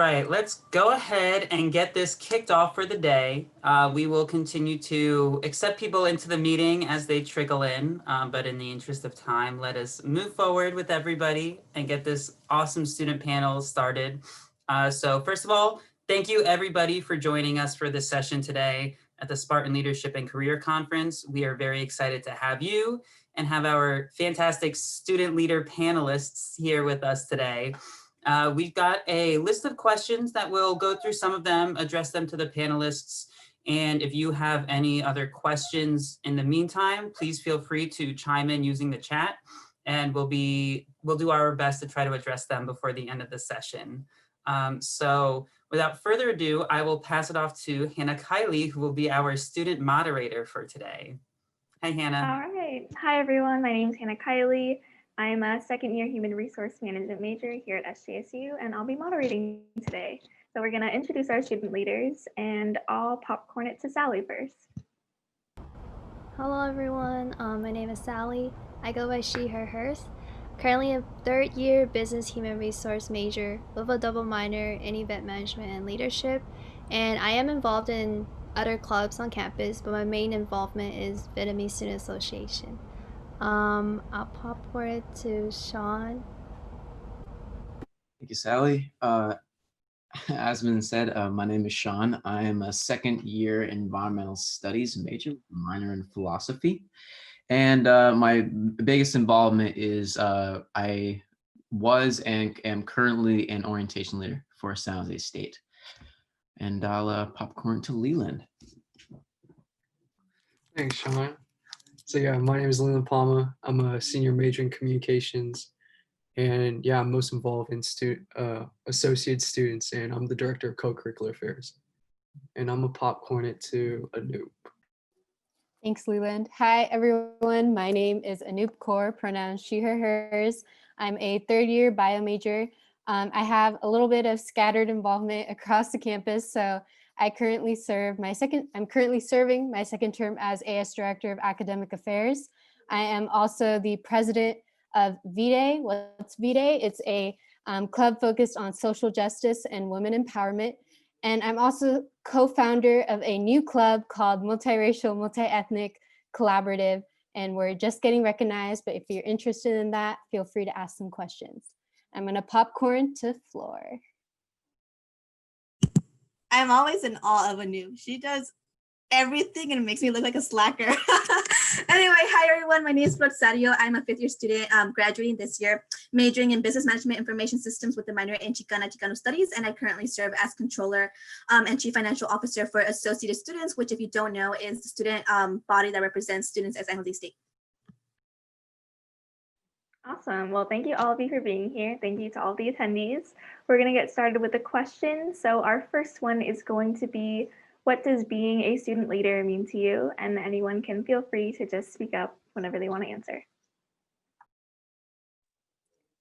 right, let's go ahead and get this kicked off for the day. We will continue to accept people into the meeting as they trickle in, but in the interest of time, let us move forward with everybody and get this awesome student panel started. So first of all, thank you everybody for joining us for this session today at the Spartan Leadership and Career Conference. We are very excited to have you and have our fantastic student leader panelists here with us today. We've got a list of questions that we'll go through some of them, address them to the panelists. And if you have any other questions in the meantime, please feel free to chime in using the chat, and we'll do our best to try to address them before the end of the session. So without further ado, I will pass it off to Hannah Kiley, who will be our student moderator for today. Hi, Hannah. All right. Hi, everyone. My name is Hannah Kiley. I'm a second-year Human Resource Management major here at SJSU, and I'll be moderating today. So we're going to introduce our student leaders, and I'll popcorn it to Sally first. Hello, everyone. My name is Sally. I go by she, her, hers. Currently a third-year Business Human Resource major with a double minor in Event Management and Leadership, and I am involved in other clubs on campus, but my main involvement is Vietnamese Student Association. I'll pop for it to Sean. Thank you, Sally. As been said, my name is Sean. I am a second-year environmental studies major, minor in philosophy. And my biggest involvement is I was and am currently an orientation leader for San Jose State. And I'll popcorn to Leland. Thanks, Sean. So yeah, my name is Leland Palma. I'm a senior major in communications. And yeah, I'm most involved in associate students, and I'm the director of co-curricular affairs. And I'm a popcorn it to Anoop. Thanks, Leland. Hi, everyone. My name is Anoop Kaur, pronouns she, her, hers. I'm a third-year bio major. I have a little bit of scattered involvement across the campus, so I'm currently serving my second term as AS Director of Academic Affairs. I am also the president of VDAY. What's VDAY? It's a club focused on social justice and women empowerment. And I'm also co-founder of a new club called Multiracial, Multi-Ethnic Collaborative. And we're just getting recognized, but if you're interested in that, feel free to ask some questions. I'm gonna popcorn to Floor. I'm always in awe of Anu. She does everything and it makes me look like a slacker. Anyway, hi everyone. My name is Rosario. I'm a fifth-year student graduating this year, majoring in Business Management Information Systems with a minor in Chicano Studies, and I currently serve as Controller and Chief Financial Officer for Associated Students, which, if you don't know, is the student body that represents students at San Jose State. Awesome. Well, thank you all of you for being here. Thank you to all the attendees. We're going to get started with the questions. So our first one is going to be, what does being a student leader mean to you? And anyone can feel free to just speak up whenever they want to answer.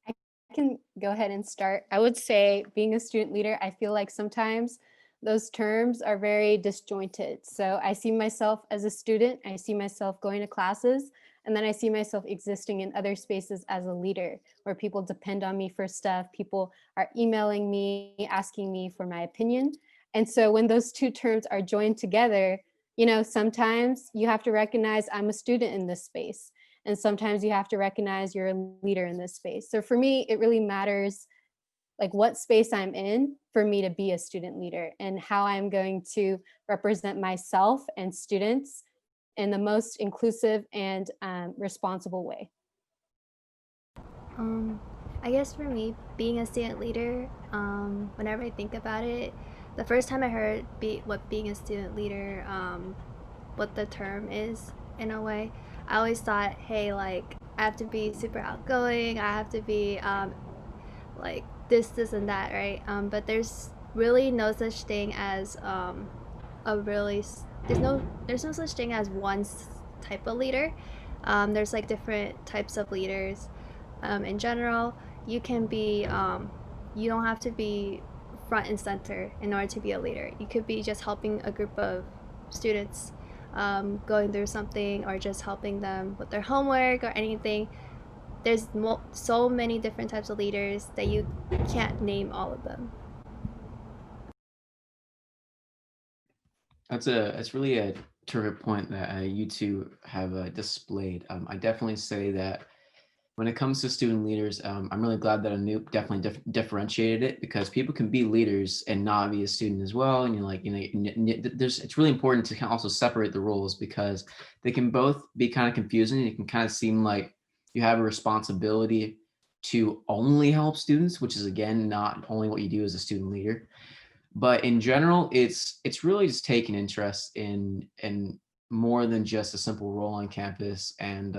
I can go ahead and start. I would say being a student leader, I feel like sometimes those terms are very disjointed. So I see myself as a student, I see myself going to classes, and then I see myself existing in other spaces as a leader where people depend on me for stuff. People are emailing me, asking me for my opinion. And so when those two terms are joined together, you know, sometimes you have to recognize I'm a student in this space. And sometimes you have to recognize you're a leader in this space. So for me, it really matters like what space I'm in for me to be a student leader and how I'm going to represent myself and students in the most inclusive and responsible way. I guess for me, being a student leader, whenever I think about it, the first time I heard what being a student leader, what the term is in a way, I always thought, hey, like I have to be super outgoing, I have to be like this and that, right? But there's really no such thing as there's no such thing as one type of leader. There's like different types of leaders. In general, you can be you don't have to be front and center in order to be a leader. You could be just helping a group of students going through something, or just helping them with their homework or anything. There's so many different types of leaders that you can't name all of them. That's really a terrific point that you two have displayed. I definitely say that when it comes to student leaders, I'm really glad that Anoop definitely differentiated it, because people can be leaders and not be a student as well. And you're like, it's really important to also separate the roles, because they can both be kind of confusing. It can kind of seem like you have a responsibility to only help students, which is again not only what you do as a student leader. But in general, it's really just taking interest in more than just a simple role on campus, and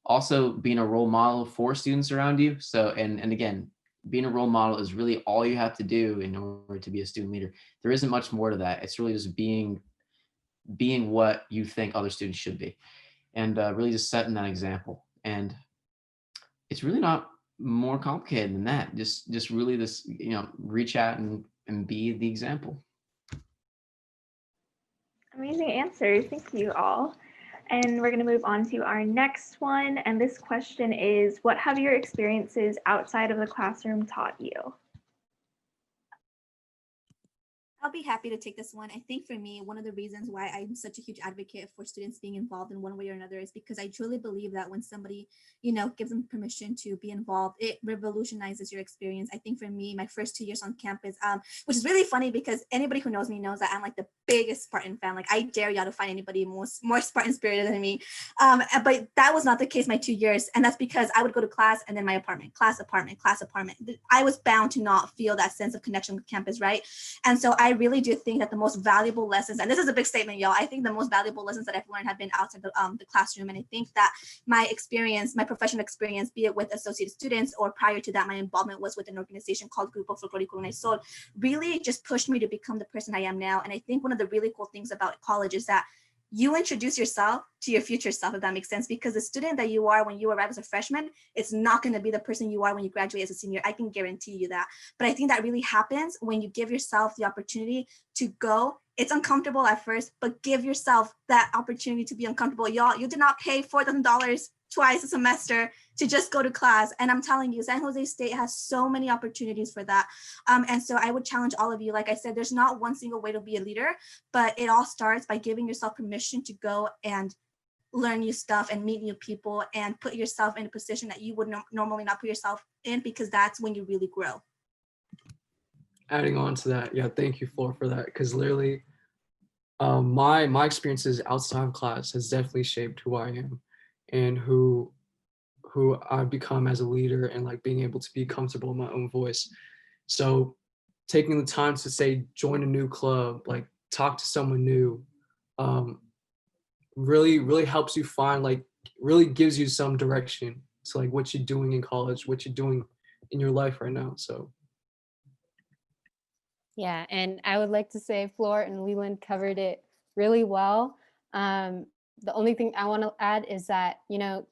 also being a role model for students around you. So, and again, being a role model is really all you have to do in order to be a student leader. There isn't much more to that. It's really just being what you think other students should be, and really just setting that example. And it's really not more complicated than that. Just really this, reach out and be the example. Amazing answers. Thank you all. And we're going to move on to our next one. And this question is, what have your experiences outside of the classroom taught you? I'll be happy to take this one. I think for me, one of the reasons why I'm such a huge advocate for students being involved in one way or another is because I truly believe that when somebody, gives them permission to be involved, it revolutionizes your experience. I think for me, my first 2 years on campus, which is really funny because anybody who knows me knows that I'm like the biggest Spartan fan. Like I dare y'all to find anybody more Spartan spirited than me. But that was not the case my 2 years. And that's because I would go to class and then my apartment, class, apartment, class, apartment. I was bound to not feel that sense of connection with campus, right? And so I really do think that the most valuable lessons, and this is a big statement, y'all, I think the most valuable lessons that I've learned have been outside the classroom. And I think that my experience, my professional experience, be it with associate students or prior to that, my involvement was with an organization called Grupo Folclórico Unaisol, really just pushed me to become the person I am now. And I think one of the really cool things about college is that you introduce yourself to your future self, if that makes sense, because the student that you are when you arrive as a freshman, it's not going to be the person you are when you graduate as a senior. I can guarantee you that. But I think that really happens when you give yourself the opportunity to go. It's uncomfortable at first, but give yourself that opportunity to be uncomfortable. Y'all, you did not pay $4,000 twice a semester to just go to class. And I'm telling you, San Jose State has so many opportunities for that. And so I would challenge all of you. Like I said, there's not one single way to be a leader, but it all starts by giving yourself permission to go and learn new stuff and meet new people and put yourself in a position that you would normally not put yourself in, because that's when you really grow. Adding on to that, yeah, thank you, Flor, for that, because literally my experiences outside of class has definitely shaped who I am and who I've become as a leader, and like being able to be comfortable in my own voice. So taking the time to say, join a new club, like talk to someone new, really helps you find, like really gives you some direction to like what you're doing in college, what you're doing in your life right now. So Yeah, and I would like to say Flor and Leland covered it really well. The only thing I want to add is that, the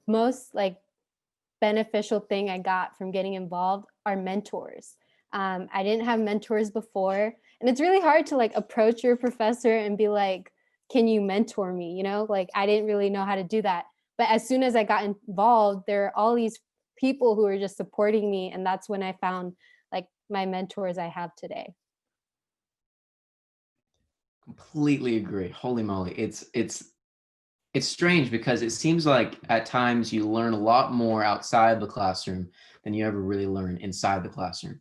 most like beneficial thing I got from getting involved are mentors. I didn't have mentors before, and it's really hard to like approach your professor and be like, can you mentor me? Like I didn't really know how to do that. But as soon as I got involved, there are all these people who are just supporting me, and that's when I found like my mentors I have today. Completely agree. Holy moly. It's strange because it seems like at times you learn a lot more outside the classroom than you ever really learn inside the classroom.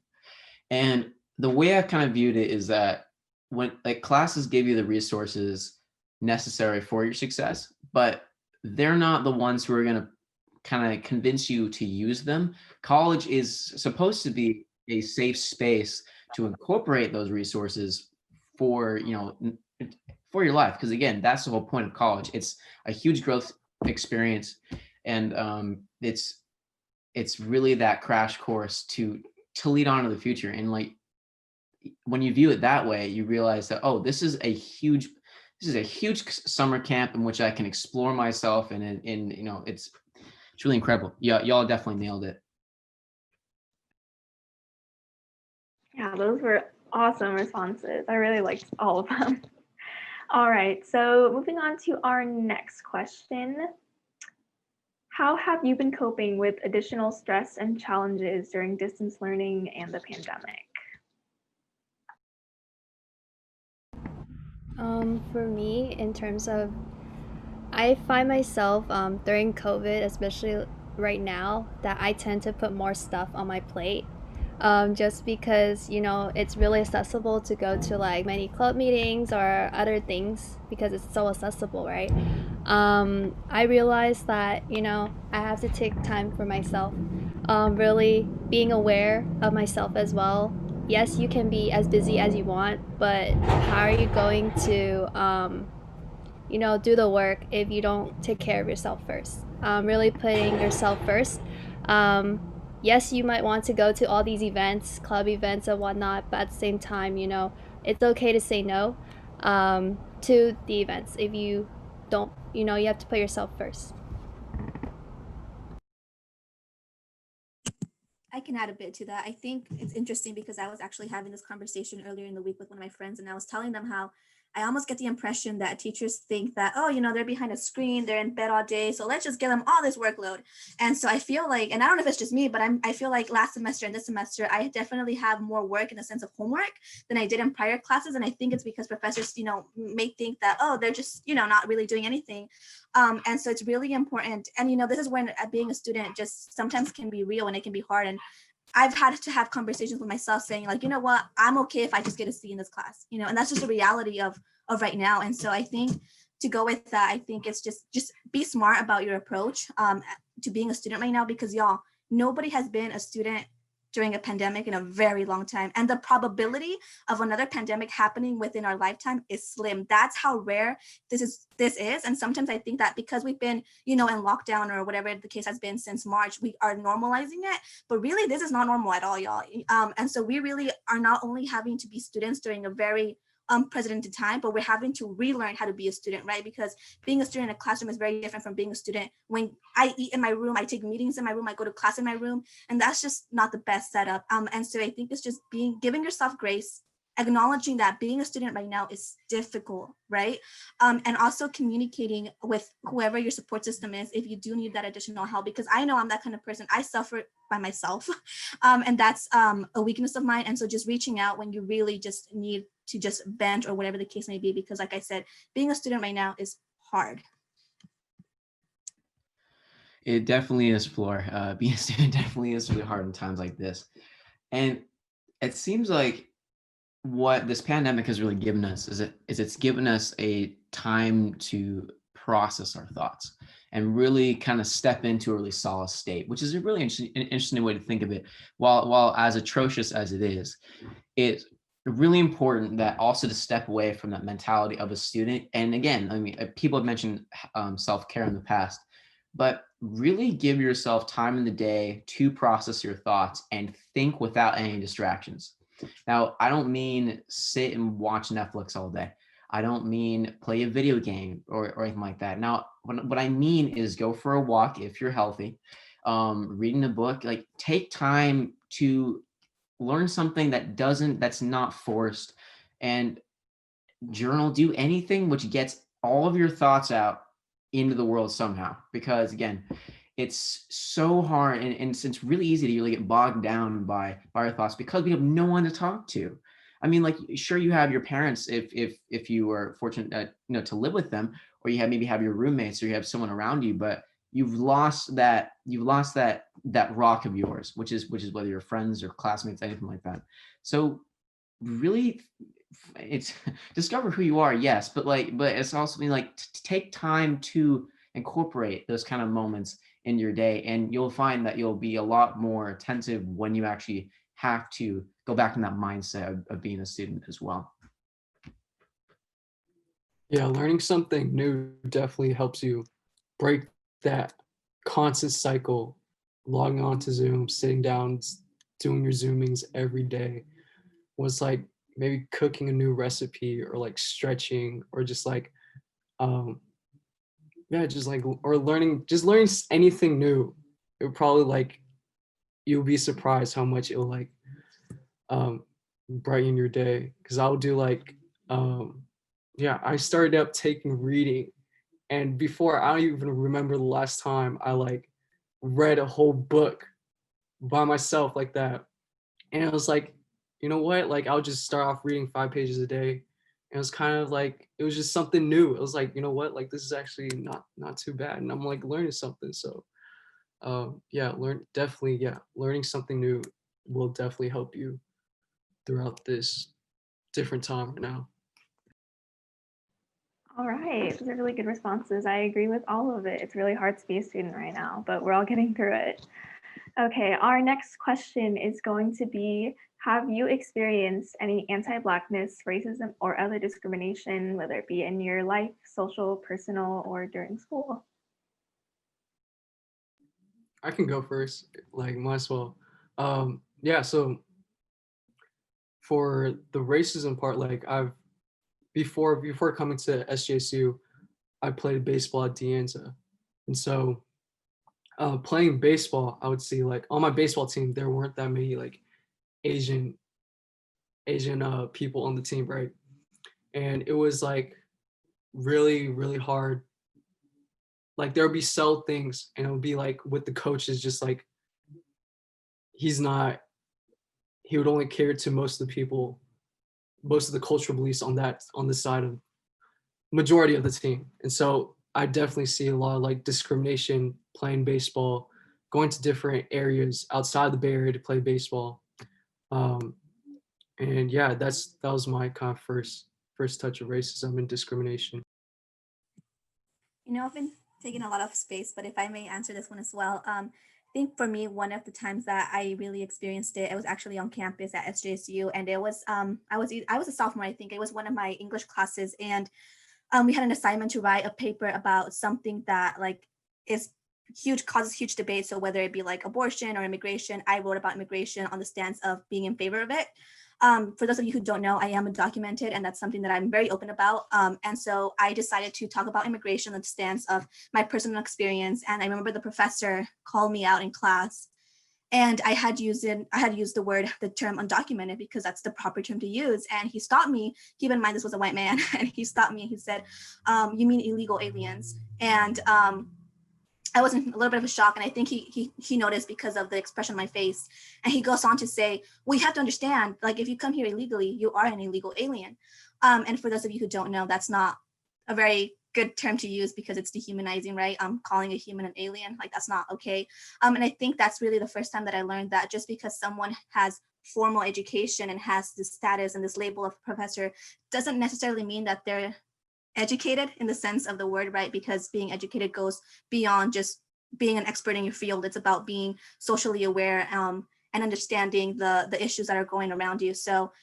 And the way I kind of viewed it is that when like classes give you the resources necessary for your success, but they're not the ones who are going to kind of convince you to use them. College is supposed to be a safe space to incorporate those resources for, for your life. Because again, that's the whole point of college. It's a huge growth experience, and it's really that crash course to lead on to the future. And like when you view it that way, you realize that, oh, this is a huge summer camp in which I can explore myself, and it's really incredible. Yeah, y'all definitely nailed it. Yeah, those were awesome responses. I really liked all of them. All right, so moving on to our next question. How have you been coping with additional stress and challenges during distance learning and the pandemic? For me, in terms of, I find myself during COVID, especially right now, that I tend to put more stuff on my plate. Just because, you know, it's really accessible to go to like many club meetings or other things because it's so accessible, right? I realized that, you know, I have to take time for myself. Really being aware of myself as well. Yes, you can be as busy as you want, but how are you going to, you know, do the work if you don't take care of yourself first? Really putting yourself first. Um, yes, you might want to go to all these events, club events and whatnot, but at the same time, you know, it's okay to say no to the events if you don't, you know, you have to put yourself first. I can add a bit to that. I think it's interesting because I was actually having this conversation earlier in the week with one of my friends, and I was telling them how I almost get the impression that teachers think that, oh, you know, they're behind a screen, they're in bed all day, so let's just give them all this workload. And so I feel like, and I don't know if it's just me, but I feel like last semester and this semester, I definitely have more work in the sense of homework than I did in prior classes. And I think it's because professors, you know, may think that, oh, they're just, you know, not really doing anything. And so it's really important. And, you know, this is when being a student just sometimes can be real and it can be hard. And I've had to have conversations with myself saying like, you know what, I'm okay if I just get a C in this class, you know, and that's just a reality of right now. And so I think to go with that, I think it's just be smart about your approach to being a student right now, because y'all, nobody has been a student during a pandemic in a very long time. And the probability of another pandemic happening within our lifetime is slim. That's how rare this is. And sometimes I think that because we've been, you know, in lockdown or whatever the case has been since March, we are normalizing it. But really, this is not normal at all, y'all. And so we really are not only having to be students during a very unprecedented time, but we're having to relearn how to be a student, right? Because being a student in a classroom is very different from being a student when I eat in my room, I take meetings in my room, I go to class in my room, and that's just not the best setup. And so I think it's just giving yourself grace, acknowledging that being a student right now is difficult, right? And also communicating with whoever your support system is if you do need that additional help, because I know I'm that kind of person. I suffer by myself, and that's a weakness of mine. And so just reaching out when you really just need to just vent or whatever the case may be, because like I said, being a student right now is hard. It definitely is, Floor. Being a student definitely is really hard in times like this. And it seems like what this pandemic has really given us is it's given us a time to process our thoughts and really kind of step into a really solid state, which is a really interesting way to think of it. While as atrocious as it is, it's really important that also to step away from that mentality of a student. And again, I mean, people have mentioned self-care in the past, but really give yourself time in the day to process your thoughts and think without any distractions. Now, I don't mean sit and watch Netflix all day. I don't mean play a video game or anything like that. Now, what I mean is go for a walk if you're healthy, reading a book, like take time to learn something that's not forced, and journal, do anything which gets all of your thoughts out into the world somehow. Because again, it's so hard and it's really easy to really get bogged down by our thoughts because we have no one to talk to. I mean, like, sure, you have your parents if you are fortunate, you know, to live with them, or you maybe have your roommates, or you have someone around you, but you've lost that rock of yours, which is whether you're friends or classmates, anything like that. So really, it's discover who you are, yes, but it's also like to take time to incorporate those kind of moments in your day, and you'll find that you'll be a lot more attentive when you actually have to go back in that mindset of being a student as well. Yeah, learning something new definitely helps you break that constant cycle, logging on to Zoom, sitting down, doing your Zoomings every day. Was like maybe cooking a new recipe or like stretching or just like yeah, just like or learning anything new. It would probably like you'll be surprised how much it'll like brighten your day. Because I'll do like yeah, I started up taking reading, and before I don't even remember the last time I like read a whole book by myself like that. And I was like, you know what, like I'll just start off reading 5 pages a day, it was kind of like, it was just something new. It was like, you know what, like this is actually not too bad, and I'm like learning something. So yeah, learning something new will definitely help you throughout this different time right now. All right, those are really good responses. I agree with all of it. It's really hard to be a student right now, but we're all getting through it. Okay, our next question is going to be, have you experienced any anti-Blackness, racism, or other discrimination, whether it be in your life, social, personal, or during school? I can go first, like might as well. Yeah, so for the racism part, like before coming to SJSU, I played baseball at De Anza. And so playing baseball, I would see like on my baseball team, there weren't that many like Asian people on the team, right? And it was like really, really hard. Like there would be sell things and it would be like with the coaches, just like he would only cater to most of the people, most of the cultural beliefs on the side of majority of the team. And so I definitely see a lot of like discrimination playing baseball, going to different areas outside the Bay Area to play baseball. And yeah, that was my kind of first touch of racism and discrimination. You know, I've been taking a lot of space, but if I may answer this one as well, I think for me, one of the times that I really experienced it, it was actually on campus at SJSU, and it was I was a sophomore, I think. It was one of my English classes, and we had an assignment to write a paper about something that like is huge, causes huge debate. So whether it be like abortion or immigration, I wrote about immigration on the stance of being in favor of it. For those of you who don't know, I am undocumented, and that's something that I'm very open about. And so I decided to talk about immigration on the stance of my personal experience. And I remember the professor called me out in class, and I had used the term undocumented because that's the proper term to use. And he stopped me. Keep in mind, this was a white man, and he stopped me and he said, "You mean illegal aliens?" And I was in a little bit of a shock, and I think he noticed because of the expression on my face. And he goes on to say, "Well, you have to understand, like if you come here illegally, you are an illegal alien." And for those of you who don't know, that's not a very good term to use because it's dehumanizing, right? Calling a human an alien, like that's not okay. And I think that's really the first time that I learned that just because someone has formal education and has this status and this label of professor doesn't necessarily mean that they're educated in the sense of the word, right? Because being educated goes beyond just being an expert in your field. It's about being socially aware and understanding the issues that are going around you. So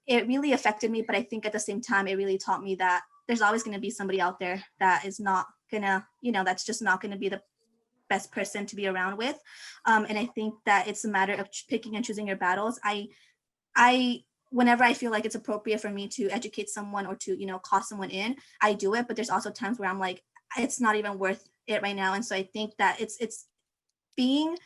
it really affected me, but I think at the same time, it really taught me that there's always going to be somebody out there that is not gonna, that's just not going to be the best person to be around with. And I think that it's a matter of picking and choosing your battles. Whenever I feel like it's appropriate for me to educate someone or to, call someone in, I do it. But there's also times where I'm like, it's not even worth it right now. And so I think that it's being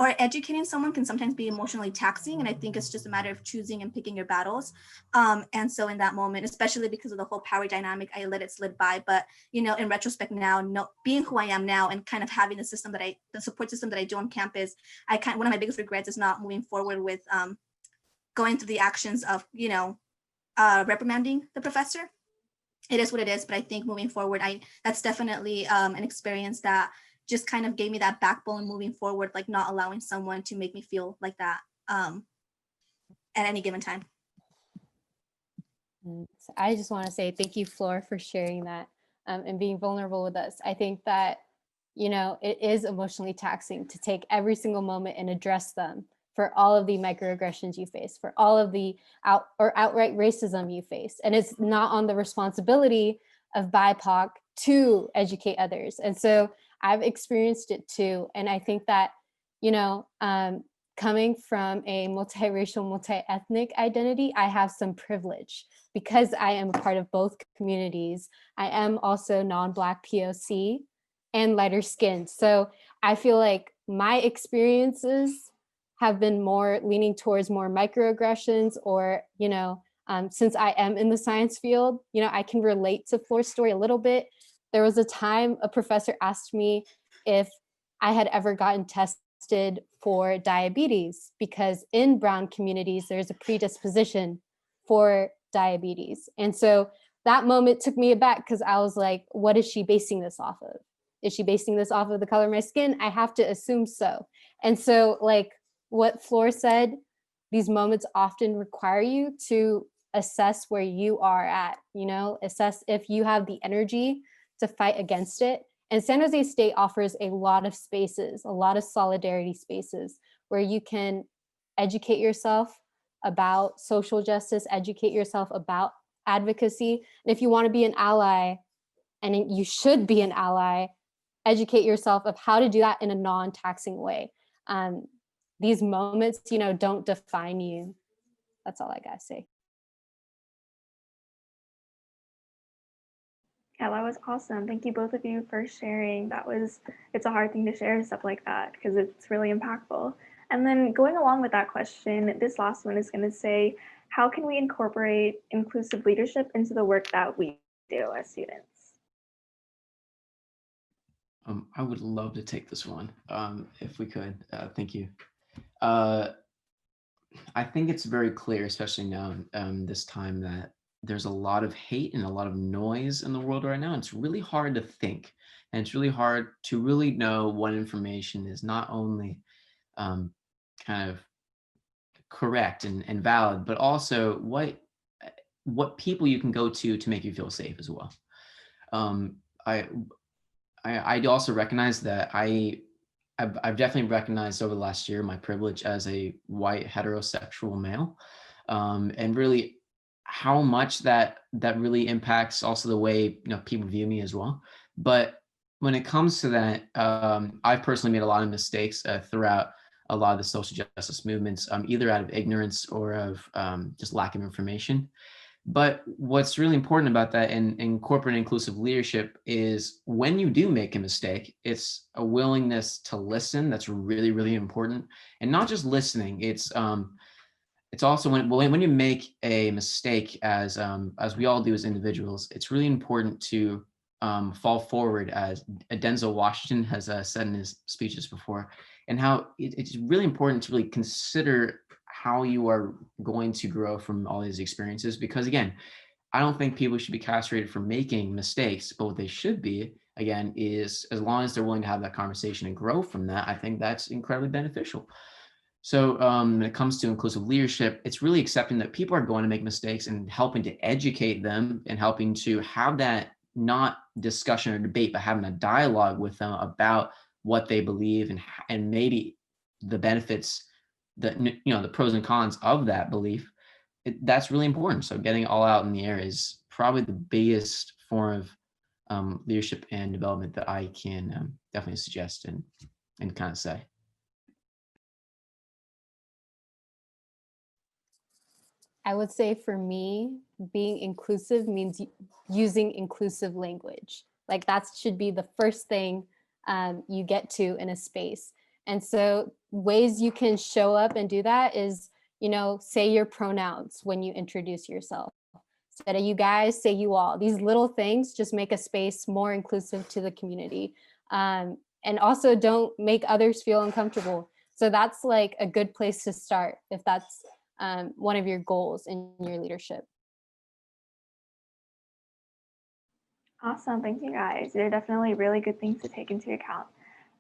or educating someone can sometimes be emotionally taxing. And I think it's just a matter of choosing and picking your battles. And so in that moment, especially because of the whole power dynamic, I let it slid by. But, in retrospect now, being who I am now and kind of having the support system that I do on campus, one of my biggest regrets is not moving forward with going through the actions of, reprimanding the professor. It is what it is. But I think moving forward, that's definitely an experience that just kind of gave me that backbone moving forward, like not allowing someone to make me feel like that at any given time. So I just want to say thank you, Flor, for sharing that and being vulnerable with us. I think that, it is emotionally taxing to take every single moment and address them for all of the microaggressions you face, for all of the outright racism you face. And it's not on the responsibility of BIPOC to educate others. And so I've experienced it too. And I think that, coming from a multiracial, multi-ethnic identity, I have some privilege because I am a part of both communities. I am also non-Black POC and lighter skinned. So I feel like my experiences have been more leaning towards more microaggressions or, since I am in the science field, I can relate to Flor's story a little bit. There was a time a professor asked me if I had ever gotten tested for diabetes because in brown communities, there's a predisposition for diabetes. And so that moment took me aback because I was like, what is she basing this off of? Is she basing this off of the color of my skin? I have to assume so. And so like what Flor said, these moments often require you to assess where you are at, you know, assess if you have the energy to fight against it. And San Jose State offers a lot of spaces, a lot of solidarity spaces where you can educate yourself about social justice, educate yourself about advocacy. And if you want to be an ally, and you should be an ally, educate yourself of how to do that in a non-taxing way. These moments, you know, don't define you. That's all I gotta say. Yeah, that was awesome. Thank you both of you for sharing. It's a hard thing to share stuff like that because it's really impactful. And then going along with that question, this last one is going to say, how can we incorporate inclusive leadership into the work that we do as students? I would love to take this one, if we could. Thank you. I think it's very clear, especially now, this time, that there's a lot of hate and a lot of noise in the world right now. It's really hard to think, and it's really hard to really know what information is not only kind of correct and valid, but also what people you can go to make you feel safe as well. I also recognize that I've definitely recognized over the last year my privilege as a white heterosexual male, and really how much that really impacts also the way people view me as well. But when it comes to that, I've personally made a lot of mistakes throughout a lot of the social justice movements, either out of ignorance or of just lack of information. But what's really important about that in corporate inclusive leadership is when you do make a mistake, it's a willingness to listen. That's really, really important. And not just listening, it's also when you make a mistake, as we all do as individuals, it's really important to fall forward, as Denzel Washington has said in his speeches before, and how it's really important to really consider how you are going to grow from all these experiences. Because again, I don't think people should be castrated for making mistakes, but what they should be, again, is as long as they're willing to have that conversation and grow from that, I think that's incredibly beneficial. So when it comes to inclusive leadership, it's really accepting that people are going to make mistakes and helping to educate them and helping to have that not discussion or debate, but having a dialogue with them about what they believe and maybe the benefits, the pros and cons of that belief. That's really important. So getting it all out in the air is probably the biggest form of leadership and development that I can definitely suggest and kind of say. I would say for me, being inclusive means using inclusive language. Like that should be the first thing you get to in a space. And so ways you can show up and do that is, say your pronouns when you introduce yourself. Instead of you guys, say you all. These little things just make a space more inclusive to the community. And also don't make others feel uncomfortable. So that's like a good place to start if that's one of your goals in your leadership. Awesome, thank you guys. They're definitely really good things to take into account.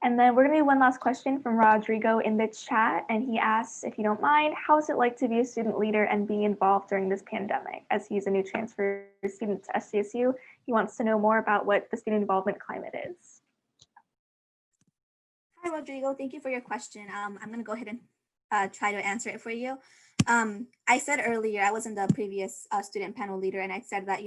And then we're gonna do one last question from Rodrigo in the chat. And he asks, if you don't mind, how is it like to be a student leader and being involved during this pandemic? As he's a new transfer student to SCSU, he wants to know more about what the student involvement climate is. Hi, Rodrigo. Thank you for your question. I'm going to go ahead and try to answer it for you. I said earlier, I was in the previous student panel leader, and I said that,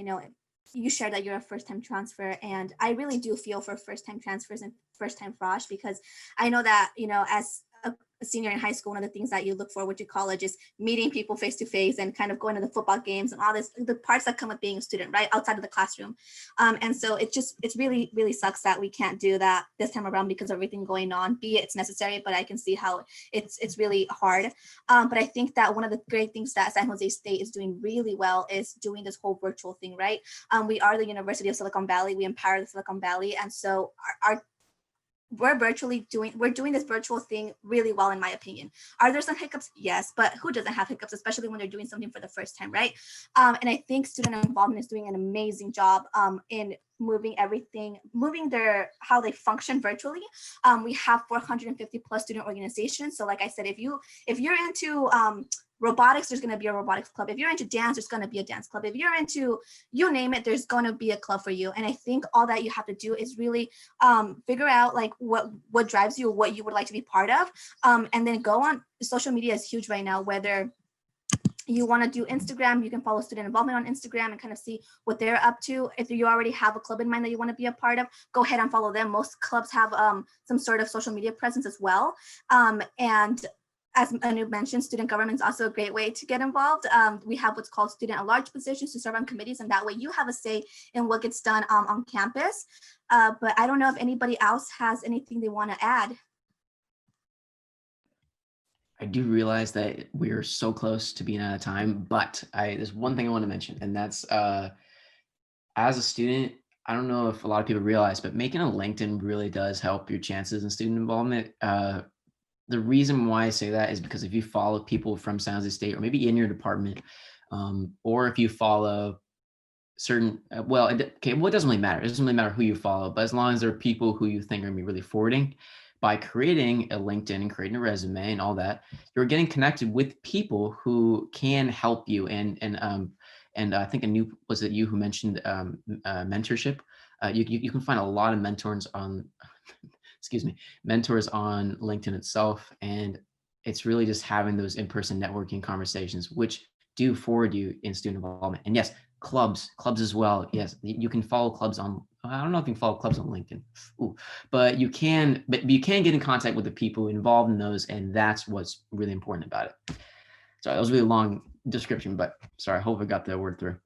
you shared that you're a first-time transfer, and I really do feel for first-time transfers and first-time frosh, because I know that, as a senior in high school, one of the things that you look forward to college is meeting people face to face and kind of going to the football games and all this, the parts that come with being a student, right, outside of the classroom. And so it's really, really sucks that we can't do that this time around because of everything going on. Be it it's necessary, but I can see how it's really hard. But I think that one of the great things that San Jose State is doing really well is doing this whole virtual thing, right? We are the University of Silicon Valley. We empower the Silicon Valley. And so our we're doing this virtual thing really well, in my opinion. Are there some hiccups? Yes, but who doesn't have hiccups, especially when they're doing something for the first time, right? And I think student involvement is doing an amazing job in moving how they function virtually. We have 450 plus student organizations. So like I said, if you're into robotics, there's going to be a robotics club. If you're into dance, there's going to be a dance club. If you're into, you name it, there's going to be a club for you. And I think all that you have to do is really figure out like what drives you, what you would like to be part of. And then go on. Social media is huge right now, whether you want to do Instagram, you can follow student involvement on Instagram and kind of see what they're up to. If you already have a club in mind that you want to be a part of, go ahead and follow them. Most clubs have some sort of social media presence as well. And as Anu mentioned, student government is also a great way to get involved. We have what's called student at large positions to serve on committees, and that way you have a say in what gets done on campus. But I don't know if anybody else has anything they want to add. I do realize that we're so close to being out of time, but there's one thing I want to mention, and that's as a student, I don't know if a lot of people realize, but making a LinkedIn really does help your chances in student involvement. The reason why I say that is because if you follow people from San Jose State, or maybe in your department, or if you follow certain, it doesn't really matter. It doesn't really matter who you follow, but as long as there are people who you think are going to be really forwarding, by creating a LinkedIn and creating a resume and all that, you're getting connected with people who can help you. And I think was it you who mentioned mentorship? You can find a lot of mentors on, mentors on LinkedIn itself. And it's really just having those in-person networking conversations, which do forward you in student involvement. And yes, clubs as well. Yes, you can follow clubs on, I don't know if you can follow clubs on LinkedIn, but you can get in contact with the people involved in those. And that's what's really important about it. Sorry, that was a really long description, but sorry, I hope I got the word through.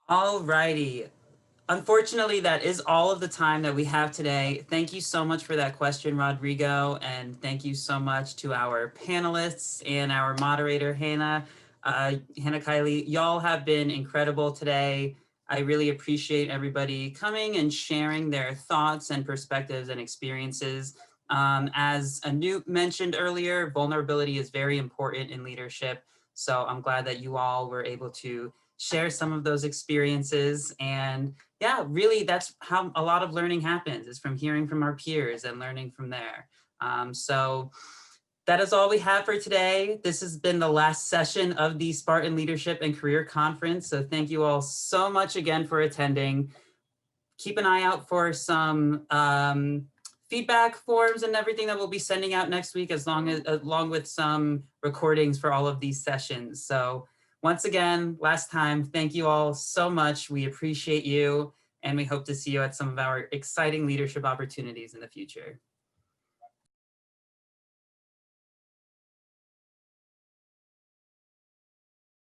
All righty. Unfortunately, that is all of the time that we have today. Thank you so much for that question, Rodrigo. And thank you so much to our panelists and our moderator, Hannah Kylie. Y'all have been incredible today. I really appreciate everybody coming and sharing their thoughts and perspectives and experiences. As Anu mentioned earlier, vulnerability is very important in leadership. So I'm glad that you all were able to share some of those experiences. And yeah, really, that's how a lot of learning happens, is from hearing from our peers and learning from there. So that is all we have for today. This has been the last session of the Spartan Leadership and Career Conference. So thank you all so much again for attending. Keep an eye out for some feedback forms and everything that we'll be sending out next week, along with some recordings for all of these sessions. So once again, last time, thank you all so much. We appreciate you, and we hope to see you at some of our exciting leadership opportunities in the future.